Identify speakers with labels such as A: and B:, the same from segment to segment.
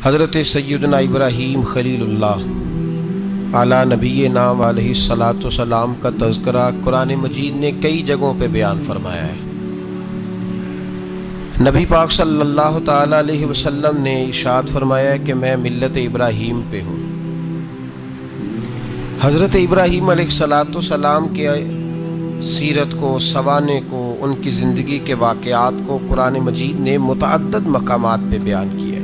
A: حضرت سیدنا ابراہیم خلیل اللہ علی نبینا علیہ الصلاۃ والسلام کا تذکرہ قرآن مجید نے کئی جگہوں پہ بیان فرمایا ہے۔ نبی پاک صلی اللہ تعالی علیہ وسلم نے ارشاد فرمایا ہے کہ میں ملت ابراہیم پہ ہوں۔ حضرت ابراہیم علیہ الصلاۃ والسلام کے سیرت کو، سوانح کو، ان کی زندگی کے واقعات کو قرآن مجید نے متعدد مقامات پہ بیان کیا ہے۔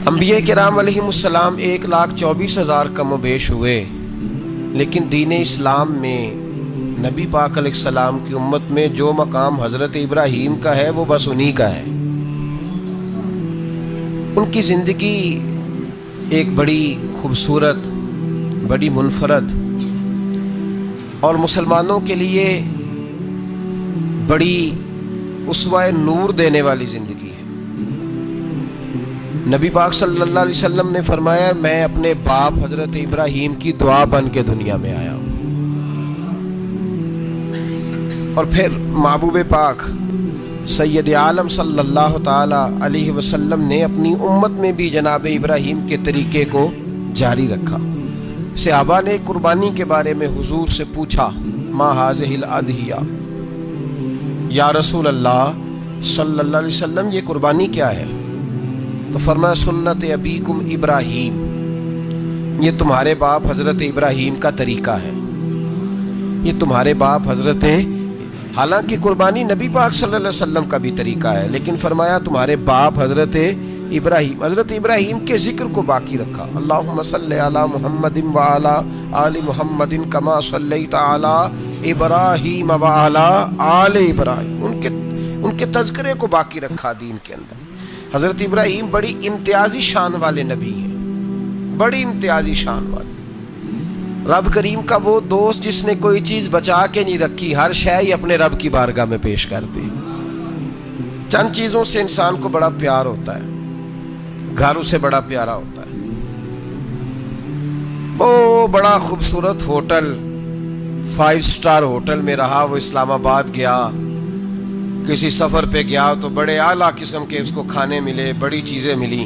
A: انبیاء کرام علیہم السلام 1,24,000 کم و بیش ہوئے، لیکن دین اسلام میں نبی پاک علیہ السلام کی امت میں جو مقام حضرت ابراہیم کا ہے وہ بس انہی کا ہے۔ ان کی زندگی ایک بڑی خوبصورت، بڑی منفرد اور مسلمانوں کے لیے بڑی اسوہ نور دینے والی زندگی ہے۔ نبی پاک صلی اللہ علیہ وسلم نے فرمایا میں اپنے باپ حضرت ابراہیم کی دعا بن کے دنیا میں آیا ہوں۔ اور پھر محبوب پاک سید عالم صلی اللہ تعالی علیہ وسلم نے اپنی امت میں بھی جناب ابراہیم کے طریقے کو جاری رکھا۔ صحابہ نے قربانی کے بارے میں حضور سے پوچھا ما ہذہ الاضحیہ، یا رسول اللہ صلی اللہ علیہ وسلم یہ قربانی کیا ہے؟ تو فرمایا سنت ابیکم ابراہیم، یہ تمہارے باپ حضرت ابراہیم کا طریقہ ہے، یہ تمہارے باپ حضرت، حالانکہ قربانی نبی پاک صلی اللہ علیہ وسلم کا بھی طریقہ ہے، لیکن فرمایا تمہارے باپ حضرت ابراہیم، حضرت ابراہیم کے ذکر کو باقی رکھا۔ اللہم صلی علی محمد وعلی آل محمد کما صلیت علی ابراہیم وعلی آل ابراہیم، ان کے تذکرے کو باقی رکھا دین کے اندر۔ حضرت ابراہیم بڑی امتیازی شان والے نبی ہیں، بڑی امتیازی شان والے۔ رب کریم کا وہ دوست جس نے کوئی چیز بچا کے نہیں رکھی، ہر شے ہی اپنے رب کی بارگاہ میں پیش کر دی۔ چند چیزوں سے انسان کو بڑا پیار ہوتا ہے، گھر اسے بڑا پیارا ہوتا ہے۔ وہ بڑا خوبصورت ہوٹل، 5 سٹار ہوٹل میں رہا، وہ اسلام آباد گیا، کسی سفر پہ گیا تو بڑے اعلیٰ قسم کے اس کو کھانے ملے، بڑی چیزیں ملی،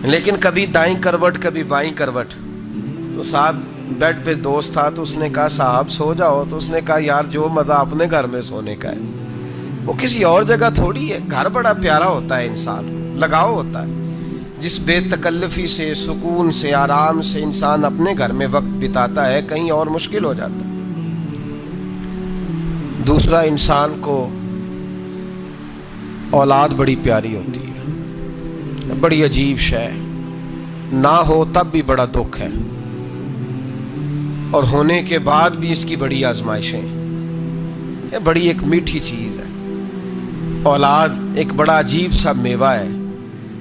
A: لیکن کبھی دائیں کروٹ کبھی بائیں کروٹ۔ تو ساتھ بیڈ پہ دوست تھا تو اس نے کہا صاحب سو جاؤ، تو اس نے کہا یار جو مزہ اپنے گھر میں سونے کا ہے وہ کسی اور جگہ تھوڑی ہے۔ گھر بڑا پیارا ہوتا ہے، انسان لگاؤ ہوتا ہے، جس بے تکلفی سے، سکون سے، آرام سے انسان اپنے گھر میں وقت بتاتا ہے، کہیں اور مشکل ہو جاتا ہے۔ دوسرا، انسان کو اولاد بڑی پیاری ہوتی ہے، بڑی عجیب شے، نہ ہو تب بھی بڑا دکھ ہے، اور ہونے کے بعد بھی اس کی بڑی آزمائشیں، یہ بڑی ایک میٹھی چیز ہے۔ اولاد ایک بڑا عجیب سا میوہ ہے،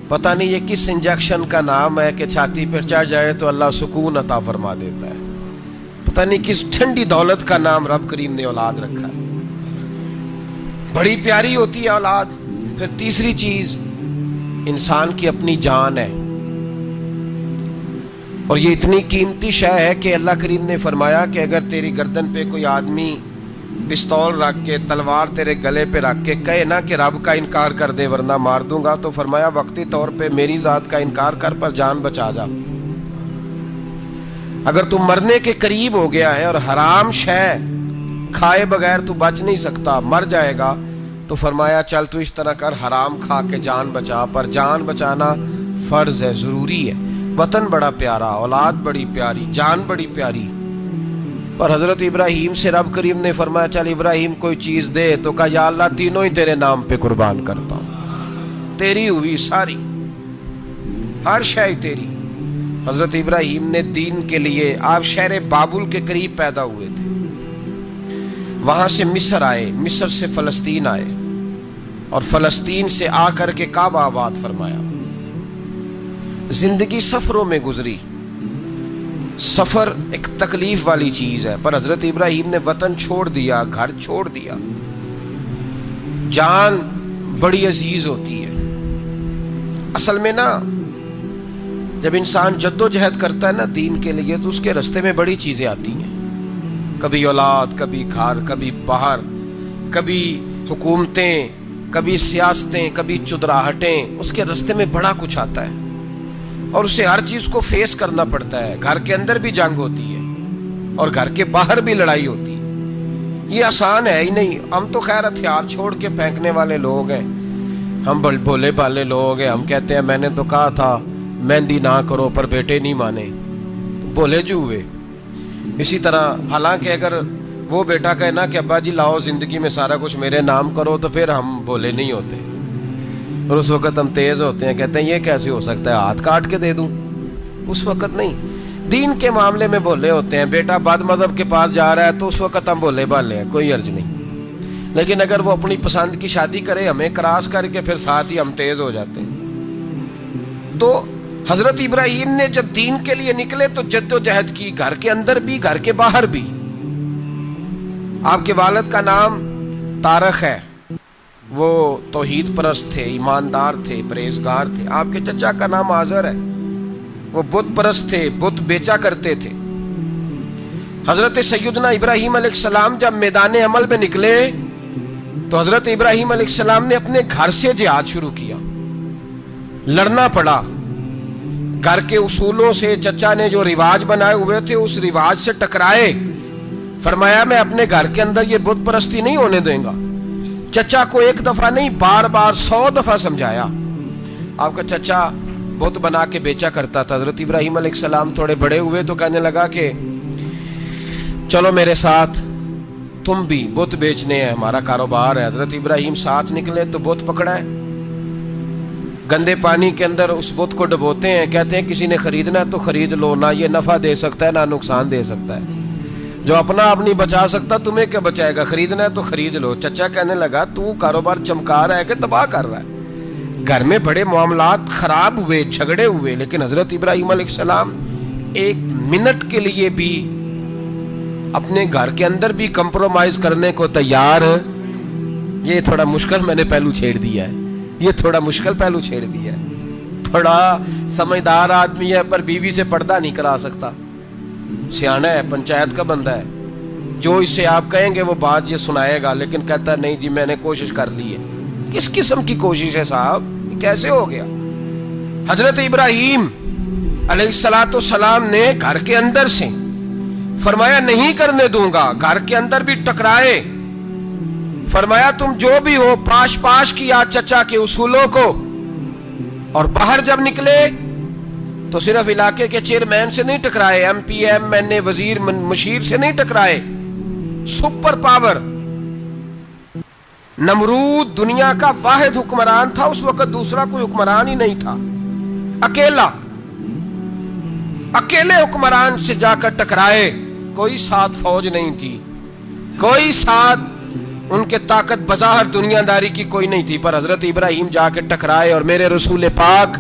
A: پتہ نہیں یہ کس انجیکشن کا نام ہے کہ چھاتی پر چڑھ جائے تو اللہ سکون عطا فرما دیتا ہے، پتہ نہیں کس ٹھنڈی دولت کا نام رب کریم نے اولاد رکھا ہے، بڑی پیاری ہوتی ہے اولاد۔ پھر تیسری چیز انسان کی اپنی جان ہے، اور یہ اتنی قیمتی شے ہے کہ اللہ کریم نے فرمایا کہ اگر تیری گردن پہ کوئی آدمی پستول رکھ کے، تلوار تیرے گلے پہ رکھ کے کہے نا کہ رب کا انکار کر دے ورنہ مار دوں گا، تو فرمایا وقتی طور پہ میری ذات کا انکار کر پر جان بچا جا۔ اگر تو مرنے کے قریب ہو گیا ہے اور حرام شے کھائے بغیر تو بچ نہیں سکتا، مر جائے گا، تو فرمایا چل تو اس طرح کر حرام کھا کے جان بچا، پر جان بچانا فرض ہے، ضروری ہے۔ وطن بڑا پیارا، اولاد بڑی پیاری، جان بڑی پیاری، پر حضرت ابراہیم سے رب کریم نے فرمایا چل ابراہیم کوئی چیز دے، تو کہا یا اللہ تینوں ہی تیرے نام پہ قربان کرتا ہوں، تیری ہوئی ساری، ہر شے تیری۔ حضرت ابراہیم نے دین کے لیے، آپ شہر بابل کے قریب پیدا ہوئے تھے، وہاں سے مصر آئے، مصر سے فلسطین آئے، اور فلسطین سے آ کر کے کعبہ آباد فرمایا۔ زندگی سفروں میں گزری، سفر ایک تکلیف والی چیز ہے، پر حضرت ابراہیم نے وطن چھوڑ دیا، گھر چھوڑ دیا۔ جان بڑی عزیز ہوتی ہے اصل میں نا، جب انسان جد و جہد کرتا ہے نا دین کے لیے تو اس کے راستے میں بڑی چیزیں آتی ہیں، کبھی اولاد، کبھی گھر، کبھی باہر، کبھی حکومتیں، کبھی سیاستیں، کبھی چدراہٹیں، اس کے راستے میں بڑا کچھ آتا ہے اور اسے ہر چیز کو فیس کرنا پڑتا ہے. گھر کے اندر بھی جنگ ہوتی ہے اور گھر کے باہر بھی لڑائی ہوتی ہے. یہ آسان ہے ہی نہیں. ہم تو خیر ہتھیار چھوڑ کے پھینکنے والے لوگ ہیں، ہم بھولے بھالے لوگ ہیں. ہم کہتے ہیں میں نے تو کہا تھا مہندی نہ کرو، پر بیٹے نہیں مانے، بولے جو ہوئے. اسی طرح حالانکہ اگر وہ بیٹا کہے نا کہ ابا جی لاؤ زندگی میں سارا کچھ میرے نام کرو، تو پھر ہم بولے نہیں ہوتے اور اس وقت ہم تیز ہوتے ہیں، کہتے ہیں یہ کیسے ہو سکتا ہے، ہاتھ کاٹ کے دے دوں. اس وقت نہیں. دین کے معاملے میں بولے ہوتے ہیں. بیٹا بد مذہب کے پاس جا رہا ہے تو اس وقت ہم بولے بھالے ہیں، کوئی عرض نہیں. لیکن اگر وہ اپنی پسند کی شادی کرے ہمیں کراس کر کے، پھر ساتھ ہی ہم تیز ہو جاتے ہیں. تو حضرت ابراہیم نے جب دین کے لیے نکلے تو جد و جہد کی، گھر کے اندر بھی گھر کے باہر بھی. آپ کے والد کا نام طارق ہے، وہ توحید پرست تھے، ایماندار تھے، پرہیزگار تھے. آپ کے چچا کا نام آزر ہے، وہ بت پرست تھے، بت بیچا کرتے تھے. حضرت سیدنا ابراہیم علیہ السلام جب میدان عمل میں نکلے تو حضرت ابراہیم علیہ السلام نے اپنے گھر سے جہاد شروع کیا. لڑنا پڑا. گھر کے اصولوں سے چچا نے جو رواج بنائے ہوئے تھے اس رواج سے ٹکرائے. فرمایا میں اپنے گھر کے اندر یہ بت پرستی نہیں ہونے دیں گا. چچا کو ایک دفعہ نہیں بار بار 100 دفعہ سمجھایا. آپ کا چچا بت بنا کے بیچا کرتا تھا. حضرت ابراہیم علیہ السلام تھوڑے بڑے ہوئے تو کہنے لگا کہ چلو میرے ساتھ، تم بھی بت بیچنے ہیں، ہمارا کاروبار ہے. حضرت ابراہیم ساتھ نکلے تو بت پکڑا ہے. گندے پانی کے اندر اس بت کو ڈبوتے ہیں، کہتے ہیں کسی نے خریدنا ہے تو خرید لو، نہ یہ نفع دے سکتا ہے نہ نقصان دے سکتا ہے. جو اپنا آپ نہیں بچا سکتا تمہیں کیا بچائے گا، خریدنا ہے تو خرید لو. چچا کہنے لگا تو کاروبار چمکا رہا ہے کہ تباہ کر رہا ہے. گھر میں بڑے معاملات خراب ہوئے، جھگڑے ہوئے، لیکن حضرت ابراہیم علیہ السلام ایک منٹ کے لیے بھی اپنے گھر کے اندر بھی کمپرومائز کرنے کو تیار. یہ تھوڑا مشکل میں نے پہلو چھیڑ دیا ہے، یہ تھوڑا مشکل پہلو چھیڑ دیا ہے. بڑا سمجھدار آدمی ہے پر بیوی سے پردہ نہیں کرا سکتا. سیانا ہے، پنچایت کا بندہ ہے، جو اس سے آپ کہیں گے وہ بات یہ سنائے گا، لیکن کہتا ہے نہیں جی میں نے کوشش کر لی ہے. کس قسم کی کوشش ہے صاحب، یہ کیسے ہو گیا؟ حضرت ابراہیم علیہ السلام نے گھر کے اندر سے فرمایا نہیں کرنے دوں گا. گھر کے اندر بھی ٹکرائے. فرمایا تم جو بھی ہو پاش پاش کیا چچا کے اصولوں کو. اور باہر جب نکلے تو صرف علاقے کے چیئرمین سے نہیں ٹکرائے، ایم پی ایم این اے وزیر مشیر سے نہیں ٹکرائے. سپر پاور نمرود دنیا کا واحد حکمران تھا اس وقت، دوسرا کوئی حکمران ہی نہیں تھا. اکیلے حکمران سے جا کر ٹکرائے. کوئی ساتھ فوج نہیں تھی، کوئی ساتھ ان کے طاقت بظاہر دنیا داری کی کوئی نہیں تھی، پر حضرت ابراہیم جا کے ٹکرائے. اور میرے رسول پاک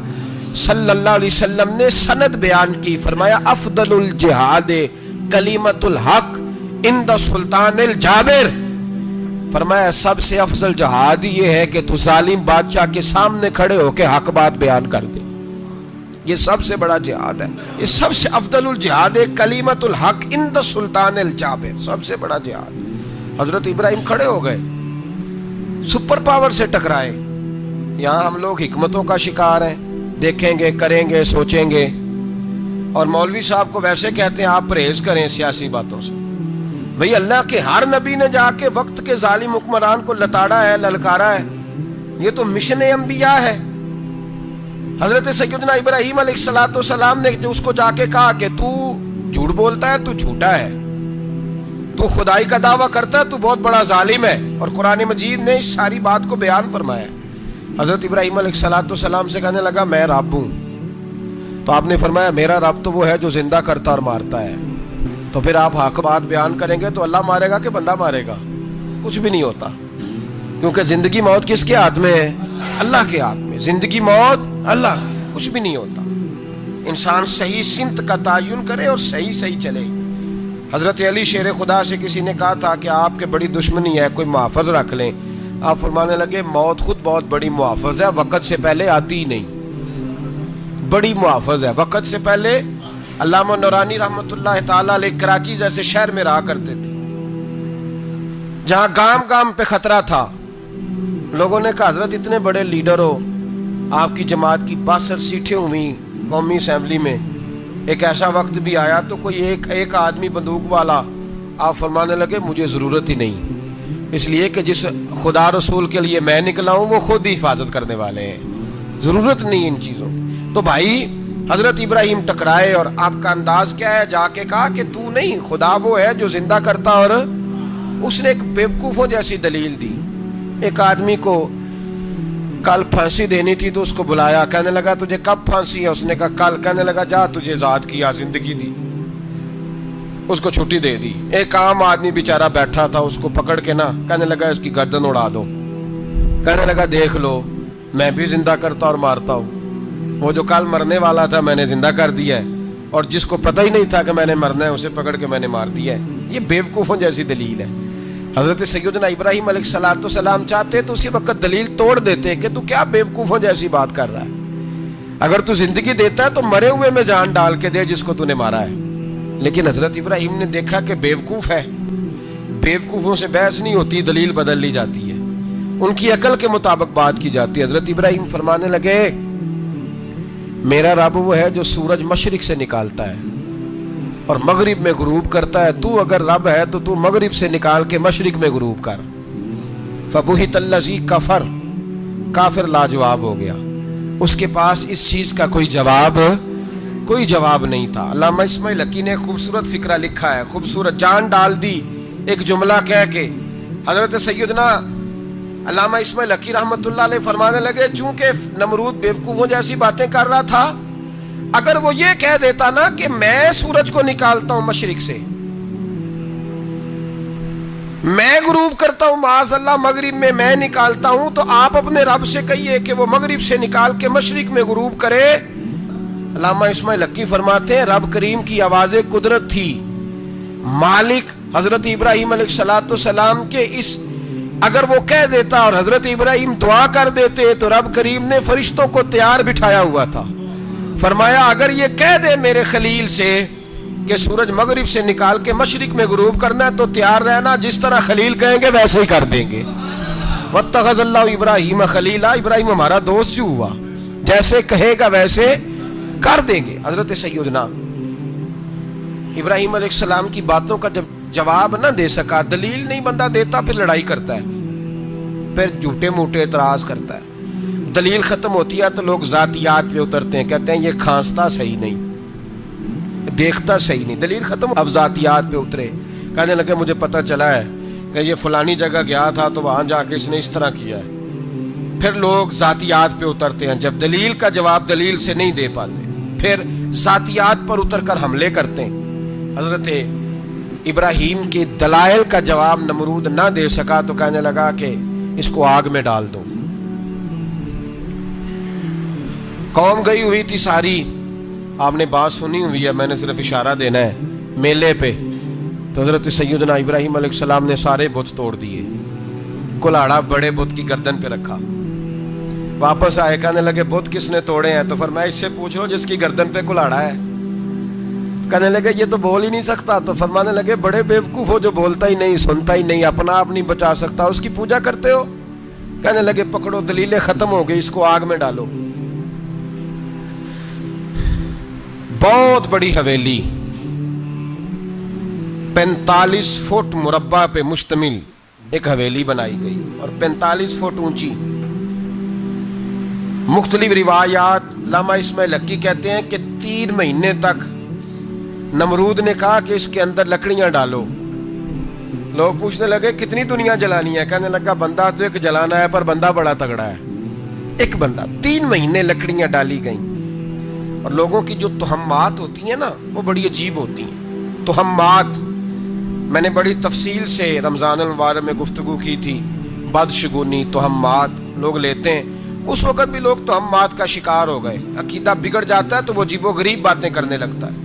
A: صلی اللہ علیہ وسلم نے سند بیان کی. فرمایا افضل الجہاد کلمۃ الحق عند سلطان الجابر. فرمایا سب سے افضل جہاد یہ ہے کہ تو ظالم بادشاہ کے سامنے کھڑے ہو کے حق بات بیان کر دے. یہ سب سے بڑا جہاد ہے. یہ سب سے افضل الجہاد کلمۃ الحق عند سلطان الجابر، سب سے بڑا جہاد. حضرت ابراہیم کھڑے ہو گئے، سپر پاور سے ٹکرائے. یہاں ہم لوگ حکمتوں کا شکار ہیں، دیکھیں گے، کریں گے، سوچیں گے. اور مولوی صاحب کو ویسے کہتے ہیں آپ پرہیز کریں سیاسی باتوں سے. بھئی اللہ کے ہر نبی نے جا کے وقت کے ظالم حکمران کو لتاڑا ہے، للکارا ہے. یہ تو مشن انبیاء ہے. حضرت سیدنا ابراہیم علیہ السلام نے اس کو جا کے کہا کہ تو جھوٹ بولتا ہے، تو جھوٹا ہے، تو خدائی کا دعویٰ کرتا ہے، تو بہت بڑا ظالم ہے. اور قرآن مجید نے اس ساری بات کو بیان فرمایا. حضرت ابراہیم علیہ السلام سے کہنے لگا میں رب ہوں. تو آپ نے فرمایا میرا رب تو وہ ہے جو زندہ کرتا اور مارتا ہے. تو پھر آپ حق بات بیان کریں گے تو اللہ مارے گا کہ بندہ مارے گا؟ کچھ بھی نہیں ہوتا، کیونکہ زندگی موت کس کے ہاتھ میں ہے؟ اللہ کے ہاتھ میں. زندگی موت اللہ، کچھ بھی نہیں ہوتا. انسان صحیح سمت کا تعین کرے اور صحیح چلے. حضرت علی شیر خدا سے کسی نے کہا تھا کہ آپ کے بڑی دشمنی ہے، کوئی محافظ رکھ لیں. آپ فرمانے لگے موت خود بہت بڑی محافظ ہے، وقت سے پہلے آتی ہی نہیں. بڑی محافظ ہے، وقت سے پہلے. علامہ نورانی رحمۃ اللہ تعالیٰ علیہ کراچی جیسے شہر میں رہا کرتے تھے، جہاں گام گام پہ خطرہ تھا. لوگوں نے کہا حضرت اتنے بڑے لیڈر ہو, آپ کی جماعت کی 62 سیٹیں ہوئی قومی اسمبلی میں, ایک ایسا وقت بھی آیا تو کوئی ایک آدمی بندوق والا. آپ فرمانے لگے مجھے ضرورت ہی نہیں, اس لیے کہ جس خدا رسول کے لیے میں نکلا ہوں وہ خود ہی حفاظت کرنے والے ہیں, ضرورت نہیں ان چیزوں. تو بھائی حضرت ابراہیم ٹکرائے, اور آپ کا انداز کیا ہے؟ جا کے کہا کہ تو نہیں, خدا وہ ہے جو زندہ کرتا. اور اس نے ایک بیوقوفوں جیسی دلیل دی. ایک آدمی کو کل پھانسی دینی تھی تو اس کو بلایا, کہنے لگا تجھے کب پھانسی ہے؟ اس نے کہا کل. کہنے لگا جا تجھے آزاد کیا, زندگی دی, اس کو چھٹی دے دی. ایک عام آدمی بیچارہ بیٹھا تھا, اس کو پکڑ کے نا کہنے لگا اس کی گردن اڑا دو. کہنے لگا دیکھ لو میں بھی زندہ کرتا اور مارتا ہوں, وہ جو کل مرنے والا تھا میں نے زندہ کر دیا ہے, اور جس کو پتہ ہی نہیں تھا کہ میں نے مرنا ہے اسے پکڑ کے میں نے مار دیا ہے. یہ بیوقوفوں جیسی دلیل ہے. حضرت سیدنا ابراہیم علیہ السلام چاہتے تو اسی وقت دلیل توڑ دیتے کہ تو کیا بیوقوفوں جیسی بات کر رہا ہے, اگر تو زندگی دیتا ہے تو مرے ہوئے میں جان ڈال کے دے جس کو تو نے مارا ہے. لیکن حضرت ابراہیم نے دیکھا کہ بیوقوف ہے, بیوقوفوں سے بحث نہیں ہوتی, دلیل بدل لی جاتی ہے, ان کی عقل کے مطابق بات کی جاتی ہے. حضرت ابراہیم فرمانے لگے میرا رب وہ ہے جو سورج مشرق سے نکالتا ہے اور مغرب میں غروب کرتا ہے. تو اگر رب ہے تو تو مغرب سے نکال کے مشرق میں غروب کر. فبہت الذی کفر, کافر لاجواب ہو گیا, اس کے پاس اس چیز کا کوئی جواب نہیں تھا. علامہ اسماعیل حقی نے خوبصورت فقرہ لکھا ہے, خوبصورت, جان ڈال دی ایک جملہ کہہ کے. حضرت سیدنا علامہ اسماعیل حقی رحمۃ اللہ علیہ فرمانے لگے چونکہ نمرود بیوقوفوں جیسی باتیں کر رہا تھا, اگر وہ یہ کہہ دیتا نا کہ میں سورج کو نکالتا ہوں مشرق سے, میں غروب کرتا ہوں معاذ اللہ مغرب میں, میں نکالتا ہوں, تو آپ اپنے رب سے کہیے کہ وہ مغرب سے نکال کے مشرق میں غروب کرے. علامہ اسماعیل حقی فرماتے ہیں رب کریم کی آواز قدرت تھی, مالک حضرت ابراہیم علیہ السلام کے اس, اگر وہ کہہ دیتا اور حضرت ابراہیم دعا کر دیتے تو رب کریم نے فرشتوں کو تیار بٹھایا ہوا تھا. فرمایا اگر یہ کہہ دے میرے خلیل سے کہ سورج مغرب سے نکال کے مشرق میں غروب کرنا ہے تو تیار رہنا, جس طرح خلیل کہیں گے ویسے ہی کر دیں گے. واتخذ اللہ ابراہیم خلیلا, ابراہیم ہمارا دوست جو ہوا, جیسے کہے گا ویسے کر دیں گے. حضرت سیدنا ابراہیم علیہ السلام کی باتوں کا جب جواب نہ دے سکا, دلیل نہیں بندہ دیتا, پھر لڑائی کرتا ہے, پھر جھوٹے موٹے اعتراض کرتا ہے. دلیل ختم ہوتی ہے تو لوگ ذاتیات پہ اترتے ہیں, کہتے ہیں یہ کھانستا صحیح نہیں, دیکھتا صحیح نہیں. دلیل ختم, اب ذاتیات پہ اترے, کہنے لگے مجھے پتہ چلا ہے کہ یہ فلانی جگہ گیا تھا تو وہاں جا کے اس نے اس طرح کیا ہے. پھر لوگ ذاتیات پہ اترتے ہیں, جب دلیل کا جواب دلیل سے نہیں دے پاتے پھر ذاتیات پر اتر کر حملے کرتے ہیں. حضرت ابراہیم کے دلائل کا جواب نمرود نہ دے سکا تو کہنے لگا کہ اس کو آگ میں ڈال دو. قوم گئی ہوئی تھی ساری, آپ نے بات سنی ہوئی ہے, میں نے صرف اشارہ دینا ہے, میلے پہ. تو حضرت سیدنا ابراہیم علیہ السلام نے سارے بت توڑ دیے, کلاڑا بڑے بت کی گردن پہ رکھا. واپس آئے, کہنے لگے بت کس نے توڑے ہیں؟ تو فرمایا اس سے پوچھ لو جس کی گردن پہ کلاڑا ہے. کہنے لگے یہ تو بول ہی نہیں سکتا. تو فرمانے لگے بڑے بیوقوف ہو, جو بولتا ہی نہیں, سنتا ہی نہیں, اپنا آپ نہیں بچا سکتا, اس کی پوجا کرتے ہو. کہنے لگے پکڑو, دلیلیں ختم ہو گئی, اس کو آگ میں ڈالو. بہت بڑی حویلی 45 فٹ مربع پہ مشتمل ایک حویلی بنائی گئی اور 45 فٹ اونچی. مختلف روایات, علامہ اسماعیل حقی کہتے ہیں کہ 3 مہینے تک نمرود نے کہا کہ اس کے اندر لکڑیاں ڈالو. لوگ پوچھنے لگے کتنی دنیا جلانی ہے؟ کہنے لگا بندہ تو ایک جلانا ہے, پر بندہ بڑا تگڑا ہے, ایک بندہ. 3 مہینے لکڑیاں ڈالی گئیں. اور لوگوں کی جو تہمات ہوتی ہیں نا وہ بڑی عجیب ہوتی ہیں. تہمات میں نے بڑی تفصیل سے رمضان المبارک میں گفتگو کی تھی. بدشگونی, تہمات لوگ لیتے ہیں. اس وقت بھی لوگ تہمات کا شکار ہو گئے. عقیدہ بگڑ جاتا ہے تو وہ عجیب و غریب باتیں کرنے لگتا ہے.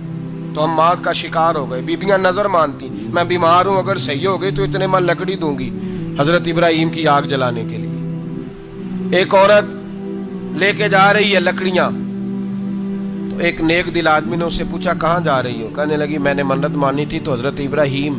A: تہمات کا شکار ہو گئے. بیبیاں نظر مانتی, میں بیمار ہوں, اگر صحیح ہو گئی تو اتنے من لکڑی دوں گی حضرت ابراہیم کی آگ جلانے کے لیے. ایک عورت لے کے جا رہی ہے لکڑیاں, تو ایک نیک دل آدمی نے اس سے پوچھا کہاں جا رہی ہو؟ کہنے لگی میں نے منت مانی تھی تو حضرت ابراہیم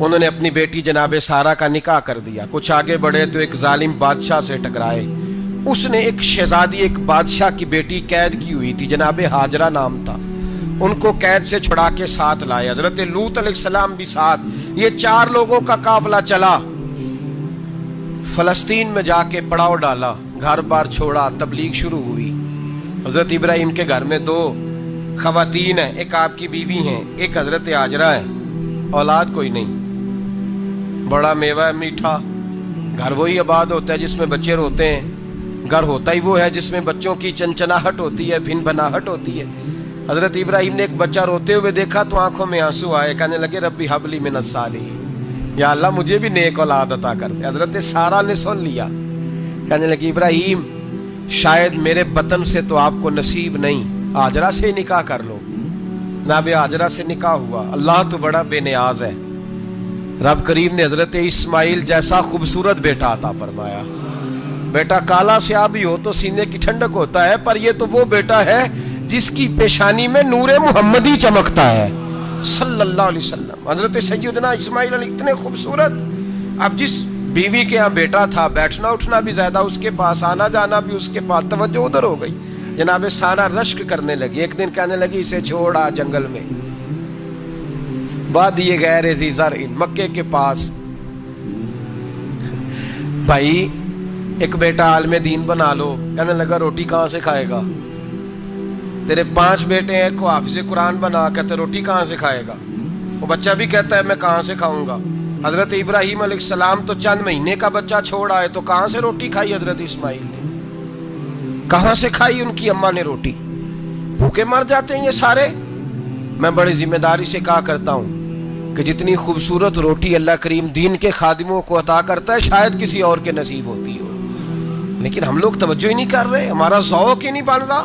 A: انہوں نے اپنی بیٹی جناب سارہ کا نکاح کر دیا. کچھ آگے بڑھے تو ایک ظالم بادشاہ سے ٹکرائے. اس نے ایک شہزادی ایک بادشاہ کی بیٹی قید کی ہوئی تھی, جناب ہاجرہ نام تھا. ان کو قید سے چھڑا کے ساتھ لائے. حضرت لوط علیہ السلام بھی ساتھ. یہ 4 لوگوں کا قافلہ چلا, فلسطین میں جا کے پڑاؤ ڈالا, گھر بار چھوڑا, تبلیغ شروع ہوئی. حضرت ابراہیم کے گھر میں 2 خواتین ہیں, ایک آپ کی بیوی ہیں, ایک حضرت ہاجرہ ہے. اولاد کوئی نہیں. بڑا میوہ ہے میٹھا. گھر وہی آباد ہوتا ہے جس میں بچے روتے ہیں. گھر ہوتا ہی وہ ہے جس میں بچوں کی چنچناہٹ ہوتی ہے, بھن بھناہٹ ہوتی ہے. حضرت ابراہیم نے ایک بچہ روتے ہوئے دیکھا تو آنکھوں میں آنسو آئے. کہنے لگے ربی حب لی من الصالحین, یا اللہ مجھے بھی نیک اولاد عطا کر دے. حضرت سارہ نے سن لیا. کہنے لگی ابراہیم شاید میرے بطن سے تو آپ کو نصیب نہیں, ہاجرہ سے نکاح کر لو. جناب ہاجرہ سے نکاح ہوا. اللہ تو بڑا بے نیاز ہے. رب کریم نے حضرت اسماعیل جیسا خوبصورت بیٹا عطا فرمایا. بیٹا کالا سیاہ بھی ہو تو سینے کی ٹھنڈک ہوتا ہے, پر یہ تو وہ بیٹا ہے جس کی پیشانی میں نور محمدی چمکتا ہے صلی اللہ علیہ وسلم. حضرت سیدنا اسماعیل علیہ اتنے خوبصورت. اب جس بیوی کے یہاں بیٹا تھا, بیٹھنا اٹھنا بھی زیادہ اس کے پاس, آنا جانا بھی اس کے پاس, توجہ ادھر ہو گئی. جناب سارہ رشک کرنے لگی. ایک دن کہنے لگی اسے چھوڑا جنگل میں, وادی غیر ذی زرع, مکے کے پاس. بھائی ایک بیٹا عالم دین بنا لو. کہنے لگا روٹی کہاں سے کھائے گا؟ تیرے 5 بیٹے ہیں, کو حافظ قرآن بنا. کہتے روٹی کہاں سے کھائے گا؟ وہ بچہ بھی کہتا ہے میں کہاں سے کھاؤں گا. حضرت ابراہیم علیہ السلام تو چند مہینے کا بچہ چھوڑ آئے, تو کہاں سے روٹی کھائی حضرت اسماعیل نے؟ کہاں سے کھائی ان کی اماں نے روٹی؟ بھوکے مر جاتے ہیں یہ سارے. میں بڑی ذمہ داری سے کہا کرتا ہوں کہ جتنی خوبصورت روٹی اللہ کریم دین کے خادموں کو عطا کرتا ہے شاید کسی اور کے نصیب ہوتی ہو, لیکن ہم لوگ توجہ ہی نہیں کر رہے. ہمارا ذوق ہی نہیں بن رہا.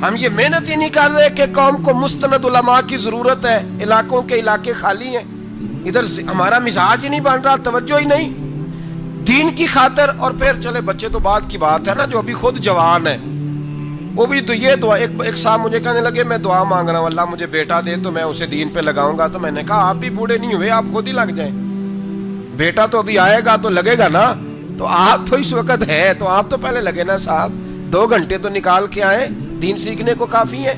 A: ہم یہ محنت ہی نہیں کر رہے کہ قوم کو مستند علماء کی ضرورت ہے. علاقوں کے علاقے خالی ہیں, ادھر ہمارا مزاج ہی نہیں بن رہا, توجہ ہی نہیں دین کی خاطر. اور پھر چلے بچے تو بعد کی بات ہے نا, جو ابھی خود جوان ہے وہ بھی تو یہ دعا. ایک صاحب مجھے کہنے لگے میں دعا مانگ رہا ہوں اللہ مجھے بیٹا دے تو میں اسے دین پہ لگاؤں گا. تو میں نے کہا آپ بھی بوڑھے نہیں ہوئے, آپ خود ہی لگ جائیں. بیٹا تو ابھی آئے گا تو لگے گا نا. تو آپ تو اس وقت ہے تو آپ تو پہلے لگے نا صاحب. 2 گھنٹے تو نکال کے آئے, دین سیکھنے کو کافی ہے.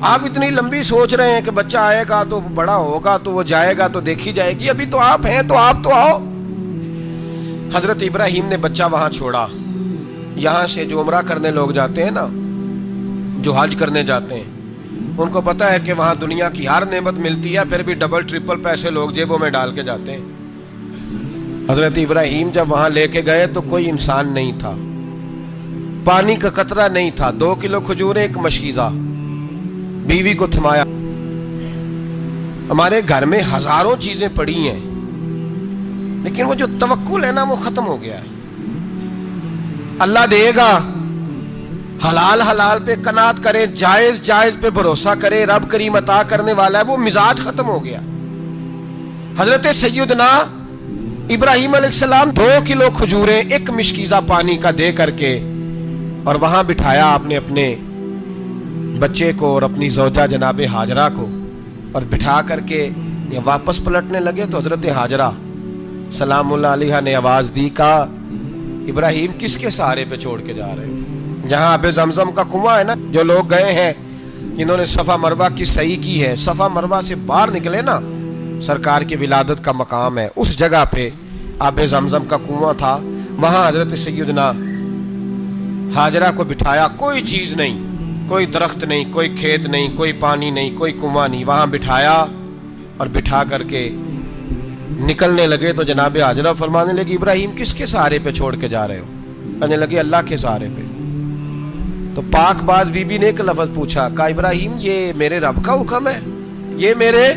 A: آپ اتنی لمبی سوچ رہے ہیں کہ بچہ آئے گا تو بڑا ہوگا تو وہ جائے گا تو دیکھی جائے گی. ابھی تو آپ ہیں تو آپ تو آؤ. حضرت ابراہیم نے بچہ وہاں چھوڑا. یہاں سے جو عمرہ کرنے لوگ جاتے ہیں نا, جو حج کرنے جاتے ہیں, ان کو پتا ہے کہ وہاں دنیا کی ہر نعمت ملتی ہے, پھر بھی ڈبل ٹرپل پیسے لوگ جیبوں میں ڈال کے جاتے ہیں. حضرت ابراہیم جب وہاں لے کے گئے تو کوئی انسان نہیں تھا, پانی کا قطرہ نہیں تھا. 2 کلو کھجوریں, ایک مشکیزہ. بیوی کو تھمایا. ہمارے گھر میں ہزاروں چیزیں پڑی ہیں, لیکن وہ جو توکل ہے نا وہ ختم ہو گیا ہے. اللہ دے گا, حلال حلال پہ قناعت کرے, جائز جائز پہ بھروسہ کرے, رب کریم عطا کرنے والا ہے. وہ مزاج ختم ہو گیا. حضرت سیدنا ابراہیم علیہ السلام 2 کلو کھجوریں, ایک مشکیزہ پانی کا دے کر کے, اور وہاں بٹھایا آپ نے اپنے بچے کو اور اپنی زوجہ جناب ہاجرہ کو, اور بٹھا کر کے یہ واپس پلٹنے لگے. تو حضرت ہاجرہ سلام اللہ علیہ نے آواز دی, کہا ابراہیم کس کے سہارے پہ چھوڑ کے جا رہے ہیں؟ جہاں آب زمزم کا کنواں ہے نا, جو لوگ گئے ہیں جنہوں نے صفا مروہ کی صحیح کی ہے, صفا مروہ سے باہر نکلے نا, سرکار کی ولادت کا مقام ہے, اس جگہ پہ آب زمزم کا کنواں تھا. وہاں حضرت سیدنا ہاجرہ کو بٹھایا. کوئی چیز نہیں, کوئی درخت نہیں, کوئی کھیت نہیں, کوئی پانی نہیں, کوئی کنواں نہیں. وہاں بٹھایا اور بٹھا کر کے نکلنے لگے تو جناب ہاجرہ فرمانے لگی ابراہیم کس کے سہارے پہ چھوڑ کے جا رہے ہو؟ کہنے لگے اللہ کے سہارے پہ. تو پاک باز بی بی نے ایک لفظ پوچھا, کہا ابراہیم یہ میرے رب کا حکم ہے, یہ میرے,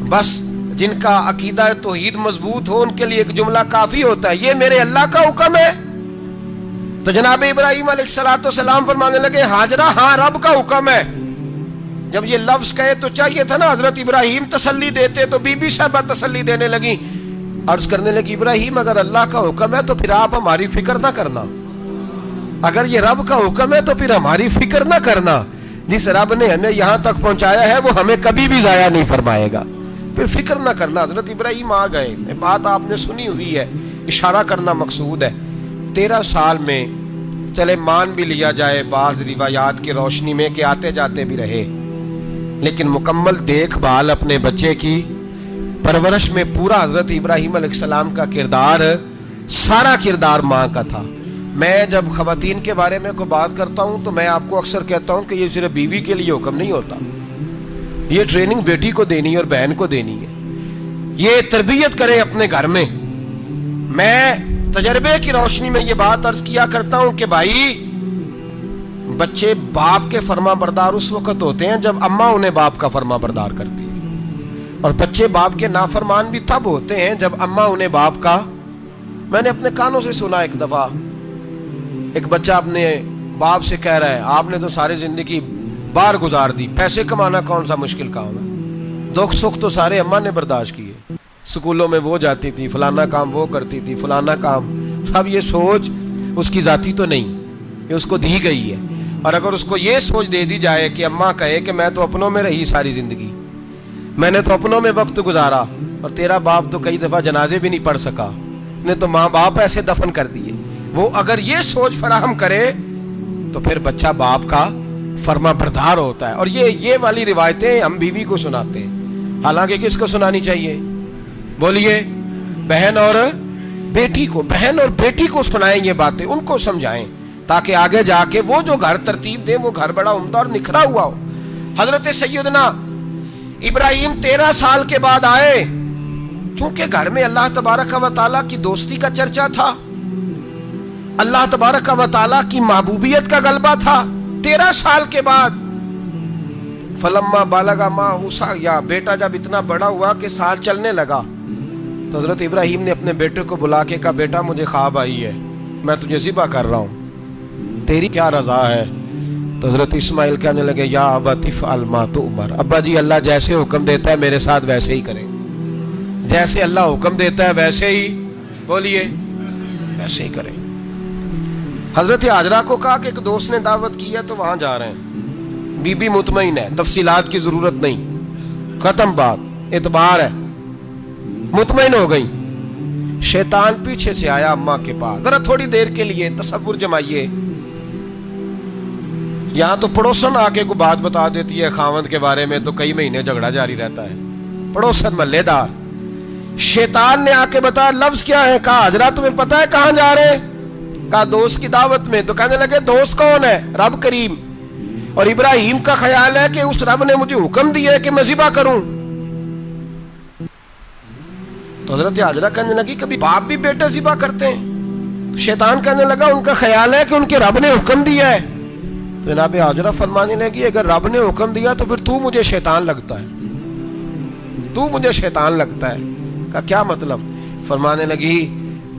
A: بس جن کا عقیدہ توحید مضبوط ہو ان کے لیے ایک جملہ کافی ہوتا ہے, یہ میرے اللہ کا حکم ہے. تو جناب ابراہیم علیہ السلام فرمانے لگے ہاجرہ ہاں رب کا حکم ہے. جب یہ لفظ کہے تو چاہیے تھا نا حضرت ابراہیم تسلی دیتے, تو بی بی صاحبہ تسلی دینے لگی, عرض کرنے لگی ابراہیم اگر اللہ کا حکم ہے تو پھر آپ ہماری فکر نہ کرنا. اگر یہ رب کا حکم ہے تو پھر ہماری فکر نہ کرنا. جس رب نے ہمیں یہاں تک پہنچایا ہے وہ ہمیں کبھی بھی ضائع نہیں فرمائے گا. پھر فکر نہ کرنا. حضرت ابراہیم آ گئے, بات آپ نے سنی ہوئی ہے, اشارہ کرنا مقصود ہے. 13 سال میں چلے مان بھی لیا جائے بعض روایات کی روشنی میں کہ آتے جاتے بھی رہے, لیکن مکمل دیکھ بھال اپنے بچے کی پرورش میں پورا حضرت ابراہیم علیہ السلام کا کردار, سارا کردار ماں کا تھا. میں جب خواتین کے بارے میں کوئی بات کرتا ہوں تو میں آپ کو اکثر کہتا ہوں کہ یہ صرف بیوی کے لیے حکم نہیں ہوتا, یہ ٹریننگ بیٹی کو دینی ہے اور بہن کو دینی ہے. یہ تربیت کرے اپنے گھر میں. میں تجربے کی روشنی میں یہ بات عرض کیا کرتا ہوں کہ بھائی بچے باپ کے فرما بردار اس وقت ہوتے ہیں جب اماں انہیں باپ کا فرما بردار کرتی ہے, اور بچے باپ کے نافرمان بھی تب ہوتے ہیں جب اماں انہیں باپ کا. میں نے اپنے کانوں سے سنا ایک دفعہ ایک بچہ اپنے باپ سے کہہ رہا ہے آپ نے تو ساری زندگی باہر گزار دی, پیسے کمانا کون سا مشکل کام ہے, دکھ سکھ تو سارے اماں نے برداشت کیے, سکولوں میں وہ جاتی تھی, فلانا کام وہ کرتی تھی, فلانا کام. اب یہ سوچ اس کی ذاتی تو نہیں, یہ اس کو دی گئی ہے. اور اگر اس کو یہ سوچ دے دی جائے کہ اماں کہے کہ میں تو اپنوں میں رہی ساری زندگی, میں نے تو اپنوں میں وقت گزارا, اور تیرا باپ تو کئی دفعہ جنازے بھی نہیں پڑھ سکا, اس نے تو ماں باپ ایسے دفن کر دیے, وہ اگر یہ سوچ فراہم کرے تو پھر بچہ باپ کا فرما بردار ہوتا ہے. اور یہ والی روایتیں ہم بیوی کو سناتے ہیں, حالانکہ کس کو سنانی چاہیے بولیے؟ بہن اور بیٹی کو. بہن اور بیٹی کو سنائیں یہ باتیں, ان کو سمجھائیں تاکہ آگے جا کے وہ جو گھر ترتیب دیں وہ گھر بڑا عمدہ اور نکھرا ہوا ہو. حضرت سیدنا ابراہیم 13 سال کے بعد آئے, چونکہ گھر میں اللہ تبارک و تعالیٰ کی دوستی کا چرچا تھا, اللہ تبارک و تعالیٰ کی محبوبیت کا غلبہ تھا. 13 سال کے بعد فلما بالغ معہ السعی, بیٹا جب اتنا بڑا ہوا کہ سال چلنے لگا تو حضرت ابراہیم نے اپنے بیٹے کو بلا کے کہا بیٹا مجھے خواب آئی ہے, میں تجھے ذبح کر رہا ہوں, تیری کیا رضا ہے؟ تو حضرت اسماعیل کہنے لگے یا ابت افعل ما تؤمر, ابا جی اللہ جیسے حکم دیتا ہے میرے ساتھ ویسے ہی کریں, جیسے اللہ حکم دیتا ہے ویسے ہی بولیے ویسے ہی کریں. حضرت حاجرہ کو کہا کہ ایک دوست نے دعوت کی ہے تو وہاں جا رہے ہیں, بی بی مطمئن ہے, تفصیلات کی ضرورت نہیں, ختم بات, اعتبار ہے, مطمئن ہو گئی. شیطان پیچھے سے آیا اماں کے پاس, ذرا تھوڑی دیر کے لیے تصور جمائیے, یہاں تو پڑوسن آ کے کوئی بات بتا دیتی ہے خاوند کے بارے میں تو کئی مہینے جھگڑا جاری رہتا ہے, پڑوسن محلے دار. شیطان نے آ کے بتایا لفظ کیا ہے, کہا حاجرہ تمہیں پتا ہے کہاں جا رہے ہیں؟ کہا دوست کی دعوت میں. تو کہنے لگے دوست کون ہے؟ رب کریم, اور ابراہیم کا خیال ہے کہ اس رب نے مجھے حکم دیا ہے کہ میں ذبح کروں. تو حضرت حاجرہ کہنے لگی کبھی باپ بھی بیٹا ذبح کرتے ہیں؟ شیطان کہنے لگا ان کا خیال ہے کہ ان کے رب نے حکم دیا ہے. تو جناب حاجرہ فرمانے لگی اگر رب نے حکم دیا تو پھر تو مجھے شیطان لگتا ہے, تو مجھے شیطان لگتا ہے. کہا کیا مطلب؟ فرمانے لگی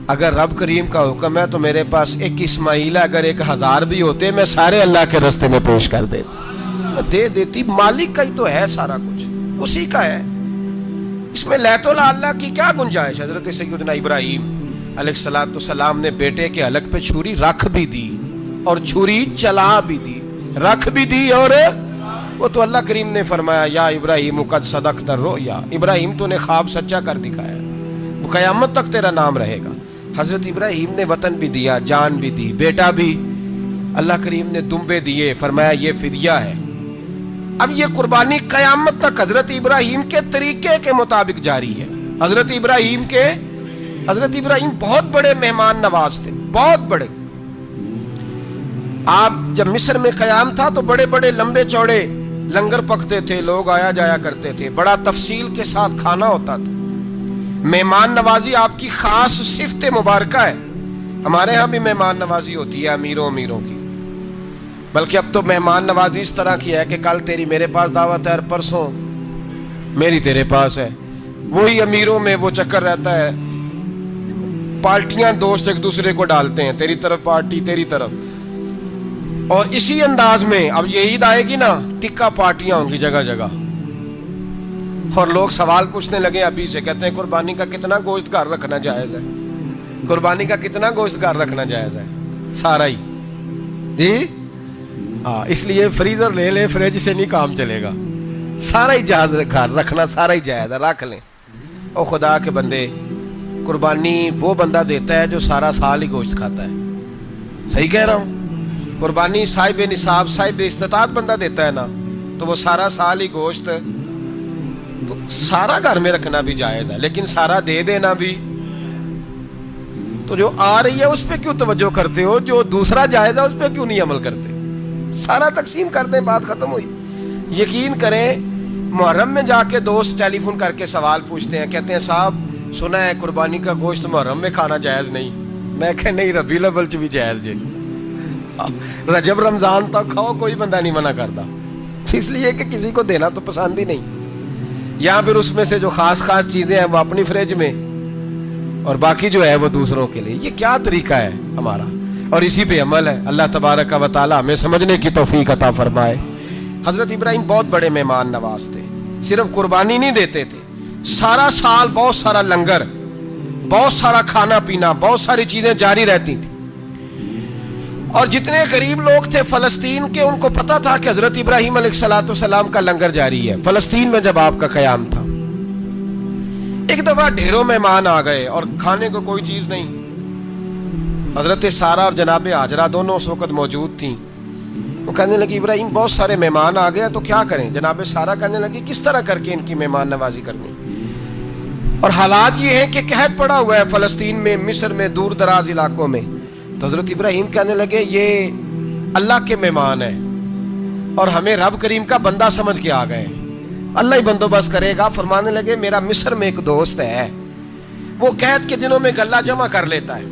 A: اگر رب کریم کا حکم ہے تو میرے پاس ایک اسماعیل ہے, اگر 1000 بھی ہوتے میں سارے اللہ کے راستے میں پیش کر دے دیتی. مالک کا ہی تو ہے سارا کچھ, اسی کا ہے, اس میں لیت اللہ کی کیا گنجائش. حضرت سیدنا ابراہیم علیہ السلام نے بیٹے کے حلق پہ چھری رکھ بھی دی اور چھری چلا بھی دی, رکھ بھی دی, اور وہ تو اللہ کریم نے فرمایا یا ابراہیم قد صدقت الرؤیا, ابراہیم تو نے خواب سچا کر دکھایا, وہ قیامت تک تیرا نام رہے گا. حضرت ابراہیم نے وطن بھی دیا, جان بھی دی, بیٹا بھی, اللہ کریم نے دمبے دیے, فرمایا یہ فدیہ ہے. اب یہ قربانی قیامت تک حضرت ابراہیم کے طریقے کے مطابق جاری ہے. حضرت ابراہیم بہت بڑے مہمان نواز تھے, بہت بڑے. آپ جب مصر میں قیام تھا تو بڑے بڑے لمبے چوڑے لنگر پکتے تھے, لوگ آیا جایا کرتے تھے, بڑا تفصیل کے ساتھ کھانا ہوتا تھا. مہمان نوازی آپ کی خاص صفت مبارکہ ہے. ہمارے ہاں بھی مہمان نوازی ہوتی ہے امیروں کی, بلکہ اب تو مہمان نوازی اس طرح کی ہے کہ کل تیری میرے پاس دعوت ہے اور پرسوں میری تیرے پاس ہے. وہی امیروں میں وہ چکر رہتا ہے, پارٹیاں دوست ایک دوسرے کو ڈالتے ہیں, تیری طرف پارٹی تیری طرف, اور اسی انداز میں اب یہ عید آئے گی نا ٹکا پارٹیاں ہوں گی جگہ جگہ, اور لوگ سوال پوچھنے لگے ابھی سے, کہتے ہیں قربانی کا کتنا گوشت گھر رکھنا جائز ہے, قربانی کا کتنا گوشت گھر رکھنا جائز ہے؟ سارا ہی جی, اس لیے فریزر لے لے, فریج سے نہیں کام چلے گا. سارا ہی جہاز رکھنا سارا ہی جائز ہے, رکھ لیں. اور خدا کے بندے, قربانی وہ بندہ دیتا ہے جو سارا سال ہی گوشت کھاتا ہے. صحیح کہہ رہا ہوں؟ قربانی صاحب نصاب, صاحب استطاعت بندہ دیتا ہے نا, تو وہ سارا سال ہی گوشت, تو سارا گھر میں رکھنا بھی جائز ہے, لیکن سارا دے دینا بھی. تو جو آ رہی ہے اس پہ کیوں توجہ کرتے ہو, جو دوسرا جائز ہے اس پہ کیوں نہیں عمل کرتے؟ سارا تقسیم کر دیں, بات ختم ہوئی. یقین کریں, محرم میں جا کے دوست ٹیلی فون کر کے سوال پوچھتے ہیں, کہتے ہیں صاحب سنا ہے قربانی کا گوشت محرم میں کھانا جائز نہیں. میں کہ نہیں, ربیع الاول چ بھی جائز جی, رجب رمضان تک کھاؤ, کوئی بندہ نہیں منع کرتا, اس لیے کہ کسی کو دینا تو پسند ہی نہیں. یا پھر اس میں سے جو خاص خاص چیزیں ہیں وہ اپنی فریج میں, اور باقی جو ہے وہ دوسروں کے لیے. یہ کیا طریقہ ہے ہمارا؟ اور اسی پہ عمل ہے. اللہ تبارک و تعالی ہمیں سمجھنے کی توفیق عطا فرمائے. حضرت ابراہیم بہت بڑے مہمان نواز تھے. صرف قربانی نہیں دیتے تھے, سارا سال بہت سارا لنگر, بہت سارا کھانا پینا, بہت ساری چیزیں جاری رہتی تھیں. اور جتنے غریب لوگ تھے فلسطین کے, ان کو پتا تھا کہ حضرت ابراہیم علیہ السلام کا لنگر جاری ہے. فلسطین میں جب آپ کا قیام تھا, ایک دفعہ ڈھیروں مہمان آ گئے اور کھانے کو کوئی چیز نہیں. حضرت سارہ اور جناب ہاجرہ دونوں اس وقت موجود تھیں. وہ کہنے لگی ابراہیم بہت سارے مہمان آ گئے تو کیا کریں؟ جناب سارہ کہنے لگی کس طرح کر کے ان کی مہمان نوازی کرنی. اور حالات یہ ہیں کہ قحط پڑا ہوا ہے فلسطین میں, مصر میں, دور دراز علاقوں میں. تو حضرت ابراہیم کہنے لگے یہ اللہ کے مہمان ہیں اور ہمیں رب کریم کا بندہ سمجھ کے آ گئے, اللہ ہی بندوبست کرے گا. فرمانے لگے میرا مصر میں ایک دوست ہے, وہ قحط کے دنوں میں غلہ جمع کر لیتا ہے,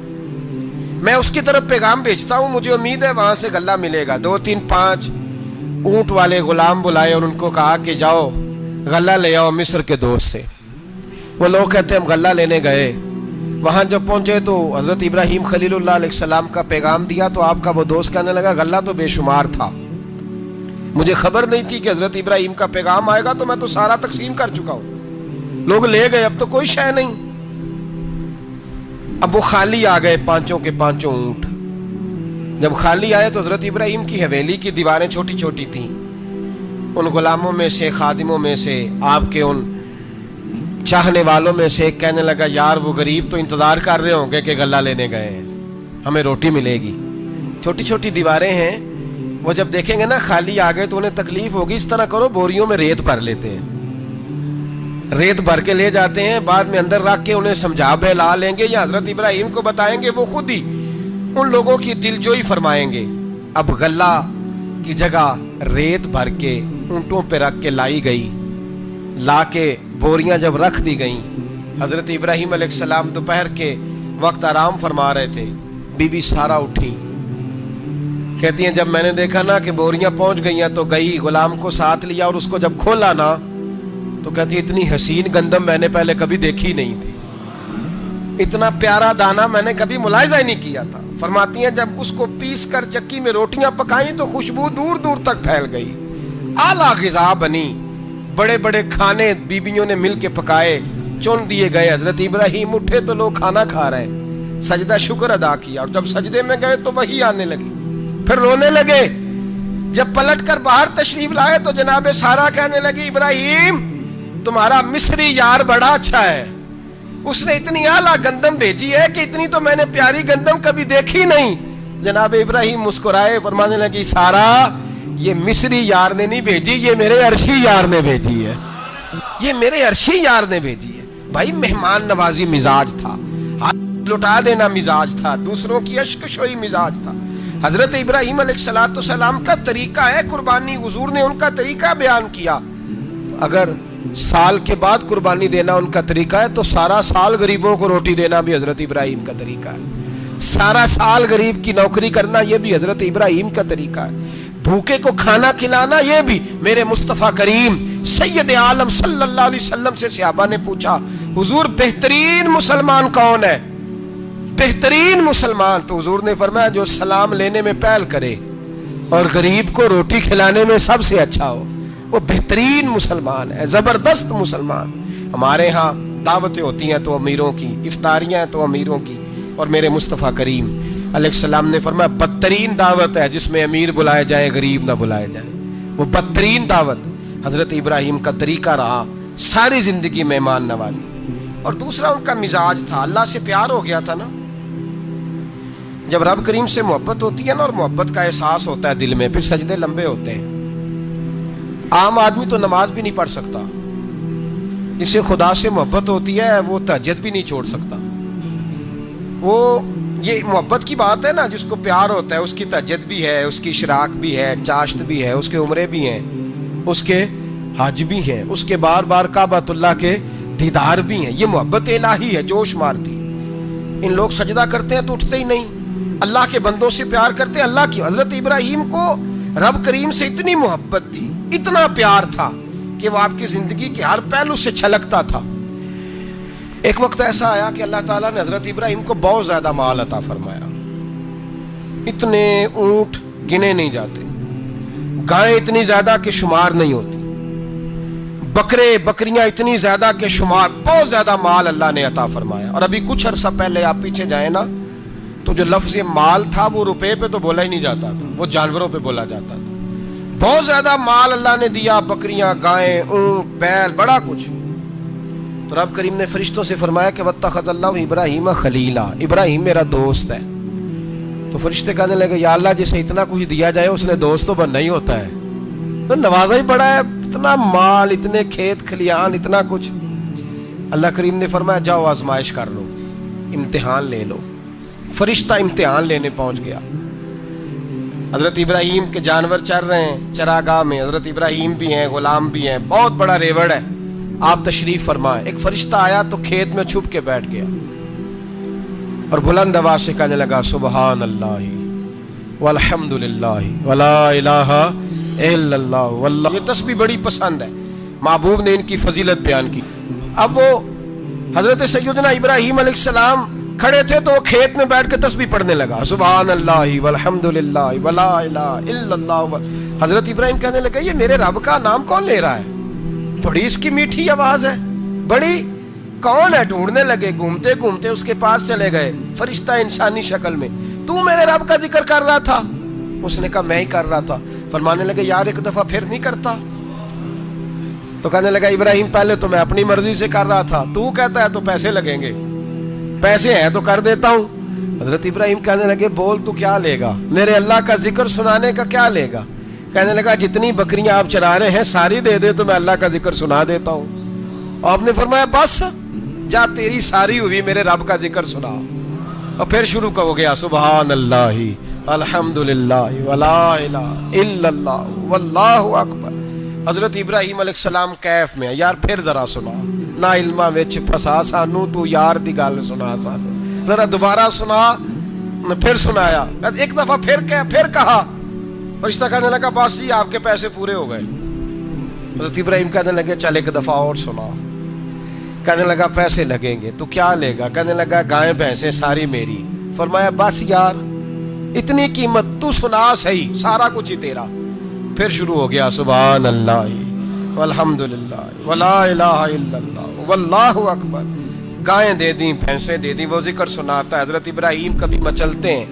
A: میں اس کی طرف پیغام بھیجتا ہوں, مجھے امید ہے وہاں سے غلہ ملے گا. 2-3-5 اونٹ والے غلام بلائے اور ان کو کہا کہ جاؤ غلہ لے آؤ مصر کے دوست سے. وہ لوگ کہتے ہیں ہم غلہ لینے گئے, وہاں جب پہنچے تو حضرت ابراہیم خلیل اللہ علیہ السلام کا پیغام دیا تو آپ کا وہ دوست کہنے لگا غلہ تو بے شمار تھا, مجھے خبر نہیں تھی کہ حضرت ابراہیم کا پیغام آئے گا, تو میں تو سارا تقسیم کر چکا ہوں. لوگ لے گئے, اب تو کوئی شے نہیں. اب وہ خالی آ گئے 5 کے 5 اونٹ. جب خالی آئے تو حضرت ابراہیم کی حویلی کی دیواریں چھوٹی چھوٹی تھیں. ان غلاموں میں سے, خادموں میں سے, آپ کے ان چاہنے والوں میں سے ایک کہنے لگا یار وہ غریب تو انتظار کر رہے ہوں گے کہ غلہ لینے گئے ہیں, ہمیں روٹی ملے گی. چھوٹی چھوٹی دیواریں ہیں, وہ جب دیکھیں گے نا خالی آ گئے تو انہیں تکلیف ہوگی. اس طرح کرو بوریوں میں ریت بھر لیتے ہیں, ریت بھر کے لے جاتے ہیں, بعد میں اندر رکھ کے انہیں سمجھا بہلا لیں گے یا حضرت ابراہیم کو بتائیں گے, وہ خود ہی ان لوگوں کی دلجوئی فرمائیں گے. اب غلہ کی جگہ ریت بھر کے اونٹوں پہ رکھ کے لائی گئی. لا کے بوریاں جب رکھ دی گئیں, حضرت ابراہیم علیہ السلام دوپہر کے وقت آرام فرما رہے تھے. بی بی سارہ اٹھی, کہتی ہیں جب میں نے دیکھا نا کہ بوریاں پہنچ گئی ہیں تو گئی, غلام کو ساتھ لیا اور اس کو جب کھولا نا تو کہتی اتنی حسین گندم میں نے پہلے کبھی دیکھی نہیں تھی, اتنا پیارا دانا میں نے کبھی ملاحظہ ہی نہیں کیا تھا. فرماتی ہیں جب اس کو پیس کر چکی میں روٹیاں پکائیں تو خوشبو دور دور تک پھیل گئی. اعلیٰ غذا بنی, بڑے بڑے کھانے بیبیوں نے مل کے پکائے, چن دیے گئے. حضرت ابراہیم اٹھے تو لوگ کھانا کھا رہے ہیں, سجدہ شکر ادا کیا, اور جب سجدے میں گئے تو وحی آنے لگی, پھر رونے لگے. جب پلٹ کر باہر تشریف لائے تو جناب سارہ کہنے لگی ابراہیم تمہارا مصری یار بڑا اچھا ہے, اس نے اتنی اعلیٰ گندم بھیجی ہے کہ اتنی تو میں نے پیاری گندم کبھی دیکھی نہیں. جناب ابراہیم مسکرائے, فرمانے لگی سارہ یہ مصری یار نے نہیں بھیجی, یہ میرے عرشی یار نے بھیجی ہے, یہ میرے عرشی یار نے بھیجی ہے. بھائی مہمان نوازی مزاج تھا, ہاتھ لٹا دینا مزاج تھا, دوسروں کی اشک شوئی مزاج تھا. حضرت ابراہیم علیہ السلام کا طریقہ ہے قربانی, حضور نے ان کا طریقہ بیان کیا. اگر سال کے بعد قربانی دینا ان کا طریقہ ہے تو سارا سال غریبوں کو روٹی دینا بھی حضرت ابراہیم کا طریقہ ہے. سارا سال غریب کی نوکری کرنا یہ بھی حضرت ابراہیم کا طریقہ ہے. بھوکے کو کھانا کھلانا یہ بھی. میرے مصطفیٰ کریم سید عالم صلی اللہ علیہ وسلم سے صحابہ نے پوچھا حضور بہترین مسلمان کون ہے؟ بہترین مسلمان تو حضور نے فرمایا جو سلام لینے میں پہل کرے اور غریب کو روٹی کھلانے میں سب سے اچھا ہو, وہ بہترین مسلمان ہے, زبردست مسلمان. ہمارے ہاں دعوتیں ہوتی ہیں تو امیروں کی, افطاریاں ہیں تو امیروں کی, اور میرے مصطفیٰ کریم علیہ السلام نے فرمایا بدترین دعوت ہے جس میں امیر بلائے جائیں غریب نہ بلائے جائیں, وہ بدترین دعوت. حضرت ابراہیم کا طریقہ رہا ساری زندگی مہمان نوازی. اور دوسرا ان کا مزاج تھا, اللہ سے پیار ہو گیا تھا نا. جب رب کریم سے محبت ہوتی ہے نا, اور محبت کا احساس ہوتا ہے دل میں, پھر سجدے لمبے ہوتے ہیں. عام آدمی تو نماز بھی نہیں پڑھ سکتا, جسے خدا سے محبت ہوتی ہے وہ تہجد بھی نہیں چھوڑ سکتا. وہ یہ محبت کی بات ہے نا, جس کو پیار ہوتا ہے اس کی تہجد بھی ہے, اس کی اشراق بھی ہے, چاشت بھی ہے, اس کے عمرے بھی ہیں, اس کے حج بھی ہیں, اس کے بار بار کعبۃ اللہ کے دیدار بھی ہیں. یہ محبت الہی ہے, جوش مارتی. ان لوگ سجدہ کرتے ہیں تو اٹھتے ہی نہیں. اللہ کے بندوں سے پیار کرتے ہیں, اللہ کی. حضرت ابراہیم کو رب کریم سے اتنی محبت تھی, اتنا پیار تھا کہ وہ آپ کی زندگی کے ہر پہلو سے چھلکتا تھا. ایک وقت ایسا آیا کہ اللہ تعالیٰ نے حضرت ابراہیم کو بہت زیادہ مال عطا فرمایا. اتنے اونٹ گنے نہیں جاتے, گائیں اتنی زیادہ کہ شمار نہیں ہوتی, بکرے بکریاں اتنی زیادہ کہ شمار, بہت زیادہ مال اللہ نے عطا فرمایا. اور ابھی کچھ عرصہ پہلے آپ پیچھے جائیں نا, تو جو لفظ مال تھا وہ روپے پہ تو بولا ہی نہیں جاتا تھا, وہ جانوروں پہ بولا جاتا تھا. بہت زیادہ مال اللہ نے دیا, بکریاں, گائیں, اونٹ, بیل, بڑا کچھ. تو رب کریم نے فرشتوں سے فرمایا کہ واتخذ اللہ ابراہیم خلیلا, ابراہیم میرا دوست ہے. تو فرشتے کہنے لگے یا اللہ جسے اتنا کچھ دیا جائے اس نے دوست تو بننا ہی ہوتا ہے, تو نوازا ہی پڑا ہے, اتنا مال, اتنے کھیت کھلیان, اتنا کچھ. اللہ کریم نے فرمایا جاؤ آزمائش کر لو, امتحان لے لو. فرشتہ امتحان لینے پہنچ گیا. حضرت ابراہیم کے جانور چر رہے ہیں چراگاہ میں, حضرت ابراہیم بھی ہیں, غلام بھی ہیں, بہت بڑا ریوڑ ہے. آپ تشریف فرمائیں. ایک فرشتہ آیا تو کھیت میں چھپ کے بیٹھ گیا اور بلند آواز سے کہنے لگا سبحان اللہ والحمد للہ ولا الہ الا اللہ واللہ. یہ تسبیح بڑی پسند ہے, محبوب نے ان کی فضیلت بیان کی. اب وہ حضرت سیدنا ابراہیم علیہ السلام کھڑے تھے تو وہ کھیت میں بیٹھ کے تسبیح پڑھنے لگا سبحان اللہ والحمد للہ ولا الہ الا اللہ. حضرت ابراہیم کہنے لگے یہ میرے رب کا نام کون لے رہا ہے, بڑی اس کی میٹھی آواز ہے, بڑی, کون ہے؟ ڈھونڈنے لگے, گھومتے گھومتے اس کے پاس چلے گئے. فرشتہ انسانی شکل میں, تو میرے رب کا ذکر کر رہا تھا؟ اس نے کہا میں ہی کر رہا تھا. فرمانے لگے یار ایک دفعہ پھر نہیں کرتا؟ تو کہنے لگا ابراہیم پہلے تو میں اپنی مرضی سے کر رہا تھا, تو کہتا ہے تو پیسے لگیں گے, پیسے ہیں تو کر دیتا ہوں. حضرت ابراہیم کہنے لگے بول تو کیا لے گا, میرے اللہ کا ذکر سنانے کا کیا لے گا؟ کہنے لگا جتنی بکریاں آپ چرا رہے ہیں ساری دے دے تو میں اللہ کا ذکر سنا دیتا ہوں. آپ نے فرمایا بس جا تیری ساری ہوئی, میرے رب کا ذکر سنا. اور پھر شروع ہو گیا سبحان اللہ الحمدللہ ولا الہ الا اللہ واللہ اکبر. حضرت ابراہیم علیہ السلام کیف میں, یار پھر ذرا سنا, نا علما وچ پھسا سانو, تو یار دی گل سنا سانو, ذرا دوبارہ سنا. پھر سنایا, ایک دفعہ پھر کہا. فرشتہ کہنے لگا بس جی آپ کے پیسے پورے ہو گئے. حضرت ابراہیم کہنے لگے چل ایک دفعہ اور سنا. کہنے لگا پیسے لگیں گے, تو کیا لے گا؟ کہنے لگا گائیں بھینسیں ساری میری. فرمایا بس یار اتنی قیمت, تو سنا صحیح, سارا کچھ ہی تیرا. پھر شروع ہو گیا سبحان اللہ والحمدللہ ولا الہ الا اللہ واللہ اکبر. گائیں دے دیں, بھینسیں دے دیں, وہ ذکر سناتا ہے. حضرت ابراہیم کبھی مچلتے ہیں,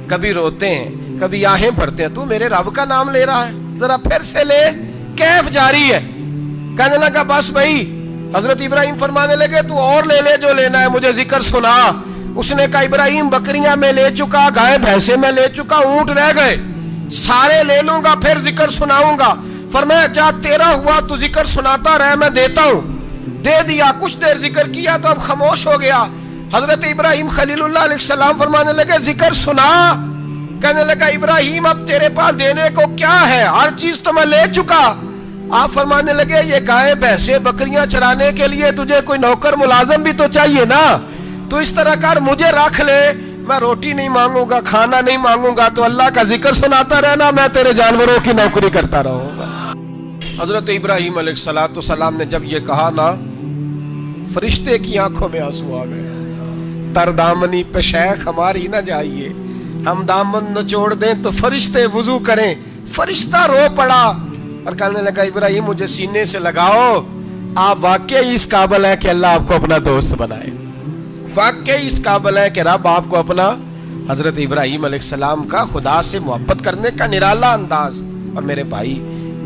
A: کبھی روتے ہیں, کبھی آہیں پڑھتے ہیں. تو میرے رب کا نام لے رہا ہے, ذرا پھر سے لے. کیف جاری ہے. کہنے لگا بس بھائی. حضرت ابراہیم فرمانے لگے تو اور لے لے جو لینا ہے, مجھے ذکر سنا. اس نے کہا ابراہیم بکریاں میں لے چکا, گائے بھینسیں میں لے چکا, اونٹ رہ گئے, سارے لے لوں گا پھر ذکر سناؤں گا. فرمایا جا تیرا ہوا تو ذکر سناتا رہ, میں دیتا ہوں. دے دیا, کچھ دیر ذکر کیا تو اب خاموش ہو گیا. حضرت ابراہیم خلیل اللہ علیہ السلام فرمانے لگے ذکر سنا. کہنے لگا ابراہیم اب تیرے پاس دینے کو کیا ہے, ہر چیز تو میں لے چکا. آپ فرمانے لگے یہ گائے بھینسیں بکریاں چرانے کے لیے تجھے کوئی نوکر ملازم بھی تو چاہیے نا, تو اس طرح کر مجھے رکھ لے, میں روٹی نہیں مانگوں گا, کھانا نہیں مانگوں گا, تو اللہ کا ذکر سناتا رہنا, میں تیرے جانوروں کی نوکری کرتا رہوں گا. حضرت ابراہیم علیہ السلام نے جب یہ کہا نا, فرشتے کی آنکھوں میں آنسو آ گئے. تر دامنی پہ شیخ ہماری نہ جائیے, ہم دامن نچوڑ دیں تو فرشتے وضو کریں. فرشتہ رو پڑا اور کہنے لگا ابراہیم مجھے سینے سے لگاؤ, آپ واقعی اس قابل ہیں کہ اللہ آپ کو اپنا دوست بنائے, واقعی اس قابل ہے کہ رب آپ کو اپنا. حضرت ابراہیم علیہ السلام کا خدا سے محبت کرنے کا نرالا انداز. اور میرے بھائی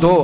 A: 2।